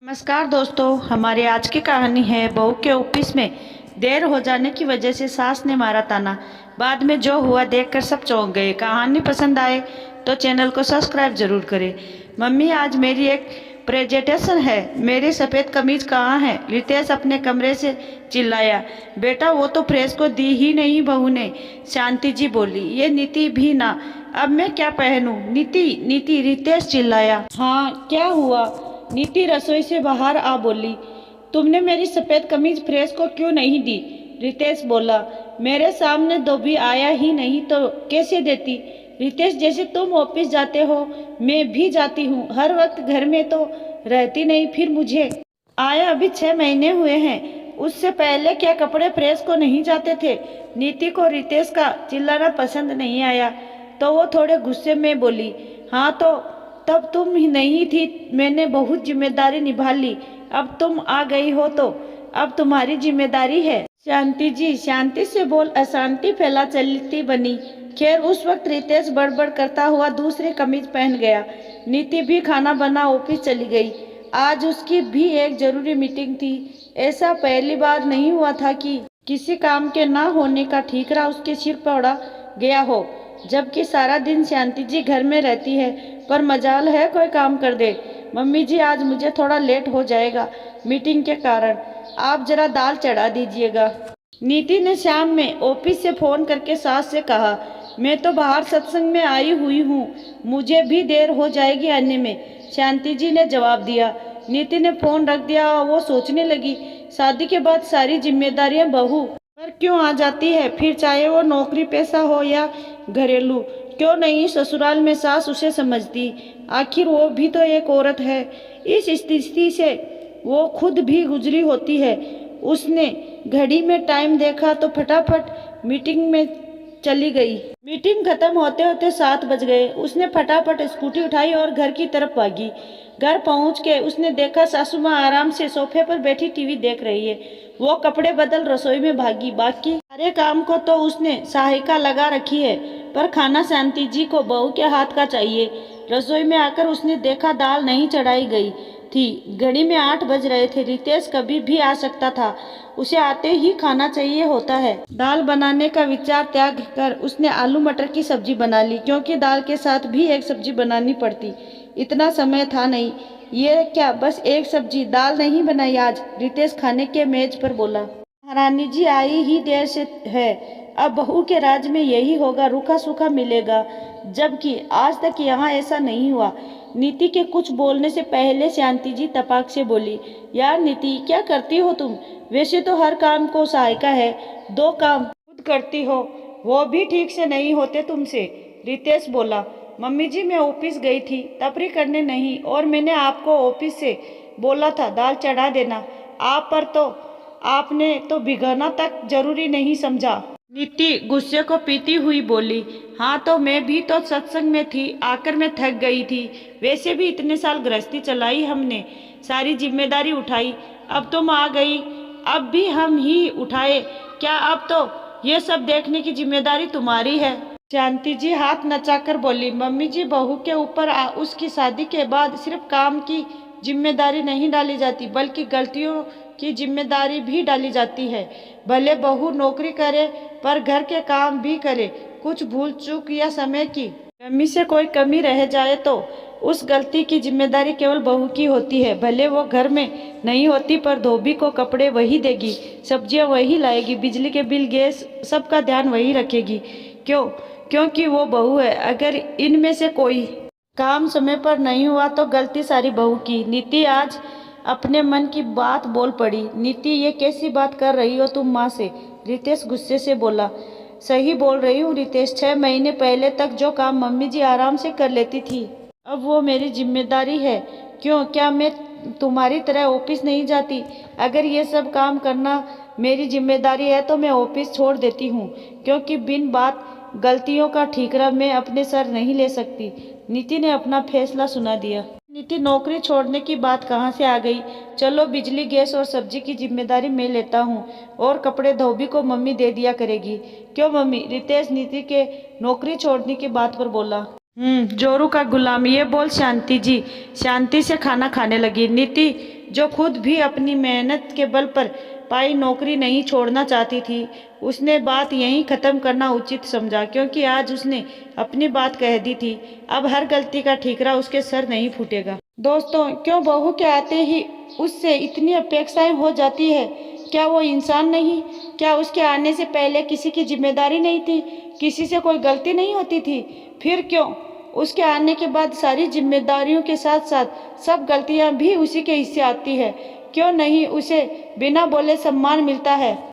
नमस्कार दोस्तों, हमारी आज की कहानी है बहू के ऑफिस में देर हो जाने की वजह से सास ने मारा ताना। बाद में जो हुआ देखकर सब चौंक गए। कहानी पसंद आए तो चैनल को सब्सक्राइब जरूर करें। मम्मी, आज मेरी एक प्रेजेंटेशन है, मेरी सफ़ेद कमीज कहाँ है? रितेश अपने कमरे से चिल्लाया। बेटा, वो तो प्रेस को दी ही नहीं बहू ने, शांति जी बोली। ये नीति भी ना, अब मैं क्या पहनूं? नीति नीति, रितेश चिल्लाया। हाँ, क्या हुआ? नीति रसोई से बाहर आ बोली। तुमने मेरी सफ़ेद कमीज प्रेस को क्यों नहीं दी? रितेश बोला। मेरे सामने धोबी आया ही नहीं तो कैसे देती? रितेश, जैसे तुम ऑफिस जाते हो मैं भी जाती हूँ, हर वक्त घर में तो रहती नहीं। फिर मुझे आया अभी 6 महीने हुए हैं, उससे पहले क्या कपड़े प्रेस को नहीं जाते थे? नीति को रितेश का चिल्लाना पसंद नहीं आया तो वो थोड़े गुस्से में बोली। हाँ तो तब तुम ही नहीं थी, मैंने बहुत जिम्मेदारी निभा ली, अब तुम आ गई हो तो अब तुम्हारी जिम्मेदारी है। शांति जी, शांति से बोल, अशांति फैला चलती बनी। खैर, उस वक्त रितेश बड़बड़ करता हुआ दूसरी कमीज पहन गया। नीति भी खाना बना ऑफिस चली गई। आज उसकी भी एक जरूरी मीटिंग थी। ऐसा पहली बार नहीं हुआ था कि किसी काम के ना होने का ठीकरा उसके सिर पड़ा गया हो, जबकि सारा दिन शांति जी घर में रहती है, पर मजाल है कोई काम कर दे। मम्मी जी, आज मुझे थोड़ा लेट हो जाएगा मीटिंग के कारण, आप जरा दाल चढ़ा दीजिएगा। नीति ने शाम में ऑफिस से फोन करके सास से कहा। मैं तो बाहर सत्संग में आई हुई हूँ, मुझे भी देर हो जाएगी आने में, शांति जी ने जवाब दिया। नीति ने फोन रख दिया। वो सोचने लगी, शादी के बाद सारी जिम्मेदारियां बहू पर क्यों आ जाती है? फिर चाहे वो नौकरी पेशा हो या घरेलू, क्यों नहीं ससुराल में सास उसे समझती? आखिर वो भी तो एक औरत है। इस स्थिति से वो खुद भी गुजरी होती है। उसने घड़ी में टाइम देखा तो फटाफट मीटिंग में चली गई। मीटिंग खत्म होते होते 7 बज गए। उसने फटाफट स्कूटी उठाई और घर की तरफ भागी। घर पहुंच के उसने देखा सासू माँ आराम से सोफे पर बैठी टीवी देख रही है। वो कपड़े बदल रसोई में भागी। बाकी सारे काम को तो उसने सहायिका लगा रखी है, पर खाना शांति जी को बहू के हाथ का चाहिए। रसोई में आकर उसने देखा दाल नहीं चढ़ाई गई थी। घड़ी में 8 बज रहे थे। रितेश कभी भी आ सकता था, उसे आते ही खाना चाहिए होता है। दाल बनाने का विचार त्याग कर उसने आलू मटर की सब्जी बना ली, क्योंकि दाल के साथ भी एक सब्जी बनानी पड़ती। इतना समय था नहीं। ये क्या, बस एक सब्जी, दाल नहीं बनाई आज? रितेश खाने के मेज पर बोला। महारानी जी आई ही देर से है, अब बहू के राज में यही होगा, रूखा सूखा मिलेगा, जबकि आज तक यहाँ ऐसा नहीं हुआ। नीति के कुछ बोलने से पहले शांति जी तपाक से बोली। यार नीति, क्या करती हो तुम? वैसे तो हर काम को सहायिका है, 2 काम खुद करती हो, वो भी ठीक से नहीं होते तुमसे। रितेश बोला। मम्मी जी, मैं ऑफिस गई थी, तफरी करने नहीं, और मैंने आपको ऑफिस से बोला था दाल चढ़ा देना, आप पर तो आपने तो भिगोना तक जरूरी नहीं समझा। नीति गुस्से को पीती हुई बोली। हाँ तो मैं भी तो सत्संग में थी, आकर मैं थक गई थी। वैसे भी इतने साल गृहस्थी चलाई हमने, सारी जिम्मेदारी उठाई, अब तुम आ गई, अब भी हम ही उठाए क्या? अब तो ये सब देखने की जिम्मेदारी तुम्हारी है। शांति जी हाथ नचाकर बोली। मम्मी जी, बहू के ऊपर उसकी शादी के बाद सिर्फ काम की जिम्मेदारी नहीं डाली जाती, बल्कि गलतियों की जिम्मेदारी भी डाली जाती है। भले बहू नौकरी करे पर घर के काम भी करे। कुछ भूल चूक या समय की कमी से कोई कमी रह जाए तो उस गलती की जिम्मेदारी केवल बहू की होती है। भले वो घर में नहीं होती, पर धोबी को कपड़े वही देगी, सब्जियां वही लाएगी, बिजली के बिल, गैस, सबका ध्यान वही रखेगी। क्यों? क्योंकि वो बहू है। अगर इनमें से कोई काम समय पर नहीं हुआ तो गलती सारी बहू की। नीति आज अपने मन की बात बोल पड़ी। नीति, ये कैसी बात कर रही हो तुम माँ से? रितेश गुस्से से बोला। सही बोल रही हूँ रितेश, 6 महीने पहले तक जो काम मम्मी जी आराम से कर लेती थी, अब वो मेरी जिम्मेदारी है। क्यों? क्या मैं तुम्हारी तरह ऑफिस नहीं जाती? अगर ये सब काम करना मेरी जिम्मेदारी है तो मैं ऑफिस छोड़ देती हूँ, क्योंकि बिन बात गलतियों का ठीकरा मैं अपने सर नहीं ले सकती। नीति ने अपना फैसला सुना दिया। नीति, नौकरी छोड़ने की बात कहाँ से आ गई? चलो, बिजली, गैस और सब्जी की जिम्मेदारी मैं लेता हूँ, और कपड़े धोबी को मम्मी दे दिया करेगी। क्यों मम्मी? रितेश नीति के नौकरी छोड़ने की बात पर बोला। जोरू का गुलाम, ये बोल शांति जी शांति से खाना खाने लगी। नीति जो खुद भी अपनी मेहनत के बल पर पाई नौकरी नहीं छोड़ना चाहती थी। उसने बात यहीं ख़त्म करना उचित समझा, क्योंकि आज उसने अपनी बात कह दी थी। अब हर गलती का ठीकरा उसके सर नहीं फूटेगा। दोस्तों, क्यों बहू के आते ही उससे इतनी अपेक्षाएं हो जाती है? क्या वो इंसान नहीं? क्या उसके आने से पहले किसी की जिम्मेदारी नहीं थी? किसी से कोई गलती नहीं होती थी? फिर क्यों उसके आने के बाद सारी जिम्मेदारियों के साथ साथ सब गलतियां भी उसी के हिस्से आती है? क्यों नहीं उसे बिना बोले सम्मान मिलता है?